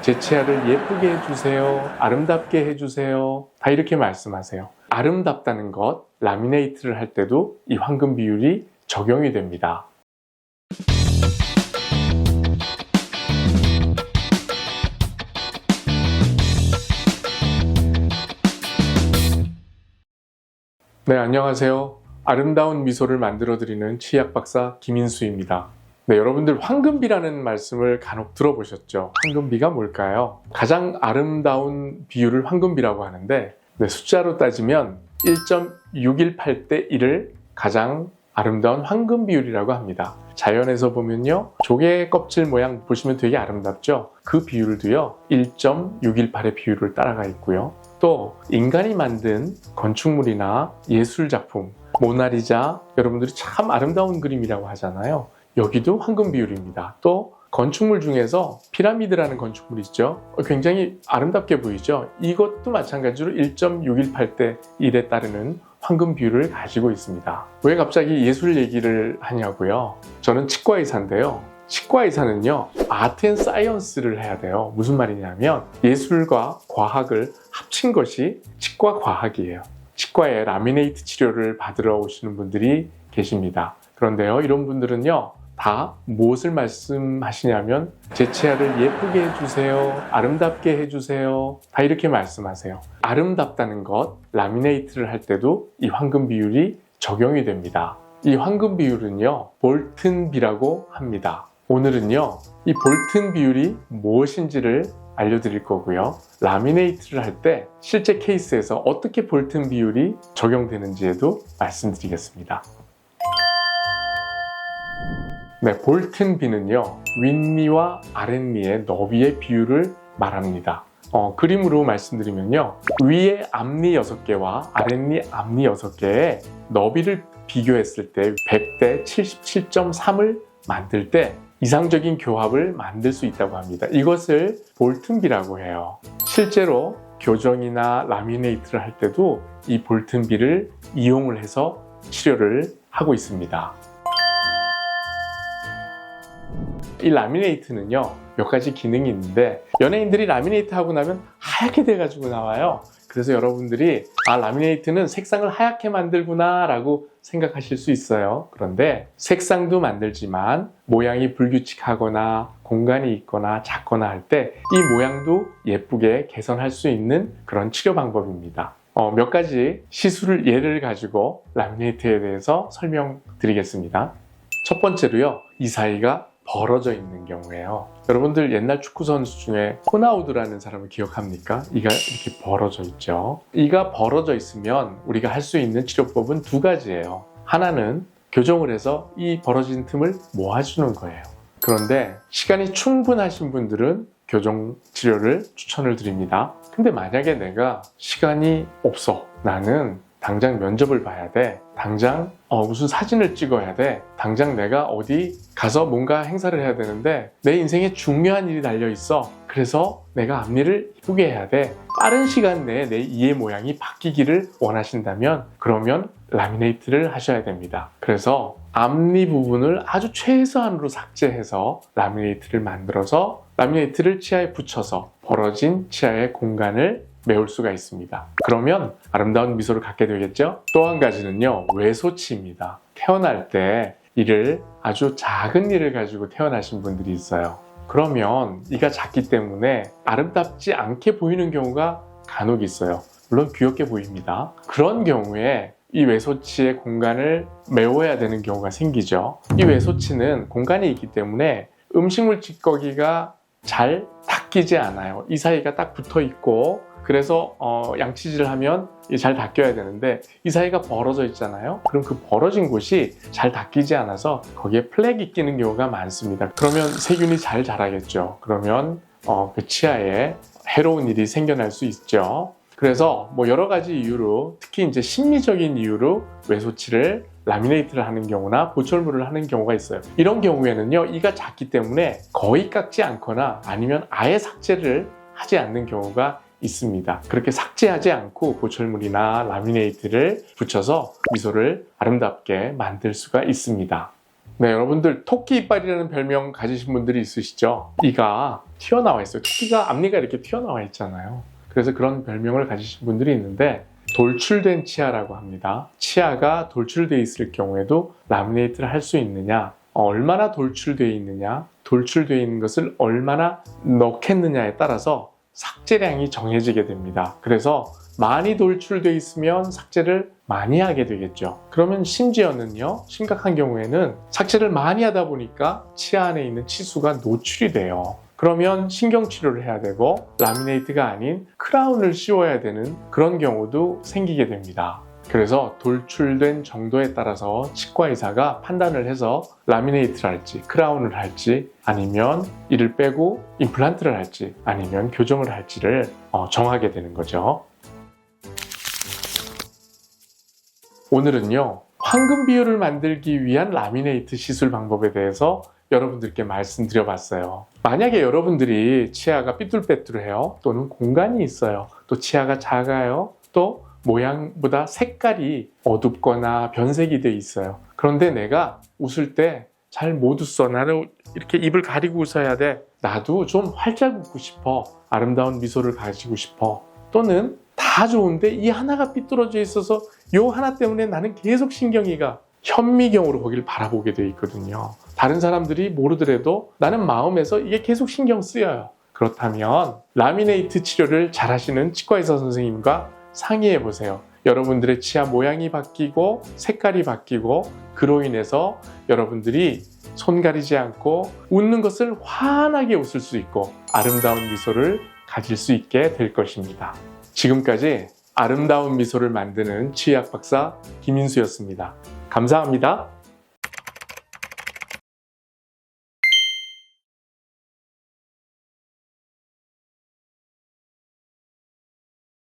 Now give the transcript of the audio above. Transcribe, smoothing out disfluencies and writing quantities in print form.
제 치아를 예쁘게 해주세요. 아름답게 해주세요. 다 이렇게 말씀하세요. 아름답다는 것, 라미네이트를 할 때도 이 황금 비율이 적용이 됩니다. 네, 안녕하세요. 아름다운 미소를 만들어드리는 치약 박사 김인수입니다. 네, 여러분들 황금비라는 말씀을 간혹 들어보셨죠? 황금비가 뭘까요? 가장 아름다운 비율을 황금비라고 하는데, 네, 숫자로 따지면 1.618대 1을 가장 아름다운 황금 비율이라고 합니다. 자연에서 보면요, 조개 껍질 모양 보시면 되게 아름답죠? 그 비율도요 1.618의 비율을 따라가 있고요. 또 인간이 만든 건축물이나 예술작품, 모나리자, 여러분들이 참 아름다운 그림이라고 하잖아요. 여기도 황금 비율입니다. 또 건축물 중에서 피라미드라는 건축물이 있죠. 굉장히 아름답게 보이죠. 이것도 마찬가지로 1.618대 1에 따르는 황금 비율을 가지고 있습니다. 왜 갑자기 예술 얘기를 하냐고요? 저는 치과의사인데요. 치과의사는요, 아트 앤 사이언스를 해야 돼요. 무슨 말이냐면 예술과 과학을 합친 것이 치과 과학이에요. 치과에 라미네이트 치료를 받으러 오시는 분들이 계십니다. 그런데요, 이런 분들은요, 다 무엇을 말씀하시냐면 제 치아를 예쁘게 해주세요. 아름답게 해주세요. 다 이렇게 말씀하세요. 아름답다는 것, 라미네이트를 할 때도 이 황금 비율이 적용이 됩니다. 이 황금 비율은요, 볼튼비라고 합니다. 오늘은요, 이 볼튼 비율이 무엇인지를 알려드릴 거고요. 라미네이트를 할 때 실제 케이스에서 어떻게 볼튼 비율이 적용되는지에도 말씀드리겠습니다. 네, 볼튼비는요, 윗니와 아랫니의 너비의 비율을 말합니다. 그림으로 말씀드리면요, 위에 앞니 6개와 아랫니 앞니 6개의 너비를 비교했을 때 100대 77.3을 만들 때 이상적인 교합을 만들 수 있다고 합니다. 이것을 볼튼비라고 해요. 실제로 교정이나 라미네이트를 할 때도 이 볼튼비를 이용을 해서 치료를 하고 있습니다. 이 라미네이트는요, 몇 가지 기능이 있는데 연예인들이 라미네이트 하고 나면 하얗게 돼가지고 나와요. 그래서 여러분들이 라미네이트는 색상을 하얗게 만들구나 라고 생각하실 수 있어요. 그런데 색상도 만들지만 모양이 불규칙하거나 공간이 있거나 작거나 할 때 이 모양도 예쁘게 개선할 수 있는 그런 치료 방법입니다. 몇 가지 시술 예를 가지고 라미네이트에 대해서 설명드리겠습니다. 첫 번째로요, 이 사이가 벌어져 있는 경우에요. 여러분들 옛날 축구 선수 중에 호나우두라는 사람을 기억합니까? 이가 이렇게 벌어져 있죠. 이가 벌어져 있으면 우리가 할 수 있는 치료법은 두 가지예요. 하나는 교정을 해서 이 벌어진 틈을 모아주는 거예요. 그런데 시간이 충분하신 분들은 교정 치료를 추천을 드립니다. 근데 만약에 내가 시간이 없어, 나는 당장 면접을 봐야 돼, 당장 무슨 사진을 찍어야 돼, 당장 내가 어디 가서 뭔가 행사를 해야 되는데 내 인생에 중요한 일이 달려 있어, 그래서 내가 앞니를 예쁘게 해야 돼, 빠른 시간 내에 내 이의 모양이 바뀌기를 원하신다면 그러면 라미네이트를 하셔야 됩니다. 그래서 앞니 부분을 아주 최소한으로 삭제해서 라미네이트를 만들어서 라미네이트를 치아에 붙여서 벌어진 치아의 공간을 메울 수가 있습니다. 그러면 아름다운 미소를 갖게 되겠죠? 또 한 가지는요, 외소치입니다. 태어날 때 이를 아주 작은 이를 가지고 태어나신 분들이 있어요. 그러면 이가 작기 때문에 아름답지 않게 보이는 경우가 간혹 있어요. 물론 귀엽게 보입니다. 그런 경우에 이 외소치의 공간을 메워야 되는 경우가 생기죠. 이 외소치는 공간이 있기 때문에 음식물 찌꺼기가 잘 닦이지 않아요. 이 사이가 딱 붙어 있고, 그래서 양치질을 하면 잘 닦여야 되는데 이 사이가 벌어져 있잖아요. 그럼 그 벌어진 곳이 잘 닦이지 않아서 거기에 플렉이 끼는 경우가 많습니다. 그러면 세균이 잘 자라겠죠. 그러면 그 치아에 해로운 일이 생겨날 수 있죠. 그래서 여러 가지 이유로, 특히 이제 심리적인 이유로 외소치를 라미네이트를 하는 경우나 보철물을 하는 경우가 있어요. 이런 경우에는요, 이가 작기 때문에 거의 깎지 않거나 아니면 아예 삭제를 하지 않는 경우가 있습니다. 그렇게 삭제하지 않고 보철물이나 라미네이트를 붙여서 미소를 아름답게 만들 수가 있습니다. 네, 여러분들 토끼 이빨이라는 별명 가지신 분들이 있으시죠? 이가 튀어나와 있어요. 토끼가 앞니가 이렇게 튀어나와 있잖아요. 그래서 그런 별명을 가지신 분들이 있는데 돌출된 치아라고 합니다. 치아가 돌출되어 있을 경우에도 라미네이트를 할 수 있느냐, 얼마나 돌출되어 있느냐, 돌출되어 있는 것을 얼마나 넣겠느냐에 따라서 삭제량이 정해지게 됩니다. 그래서 많이 돌출되어 있으면 삭제를 많이 하게 되겠죠. 그러면 심지어는요, 심각한 경우에는 삭제를 많이 하다 보니까 치아 안에 있는 치수가 노출이 돼요. 그러면 신경치료를 해야 되고 라미네이트가 아닌 크라운을 씌워야 되는 그런 경우도 생기게 됩니다. 그래서 돌출된 정도에 따라서 치과의사가 판단을 해서 라미네이트를 할지 크라운을 할지 아니면 이를 빼고 임플란트를 할지 아니면 교정을 할지를 정하게 되는 거죠. 오늘은요, 황금 비율을 만들기 위한 라미네이트 시술 방법에 대해서 여러분들께 말씀드려봤어요. 만약에 여러분들이 치아가 삐뚤빼뚤해요, 또는 공간이 있어요, 또 치아가 작아요, 또 모양보다 색깔이 어둡거나 변색이 돼 있어요. 그런데 내가 웃을 때 잘 못 웃어. 나는 이렇게 입을 가리고 웃어야 돼. 나도 좀 활짝 웃고 싶어. 아름다운 미소를 가지고 싶어. 또는 다 좋은데 이 하나가 삐뚤어져 있어서 이 하나 때문에 나는 계속 신경이 가. 현미경으로 거기를 바라보게 돼 있거든요. 다른 사람들이 모르더라도 나는 마음에서 이게 계속 신경 쓰여요. 그렇다면 라미네이트 치료를 잘 하시는 치과의사 선생님과 상의해 보세요. 여러분들의 치아 모양이 바뀌고 색깔이 바뀌고 그로 인해서 여러분들이 손 가리지 않고 웃는 것을 환하게 웃을 수 있고 아름다운 미소를 가질 수 있게 될 것입니다. 지금까지 아름다운 미소를 만드는 치의학 박사 김인수였습니다. 감사합니다.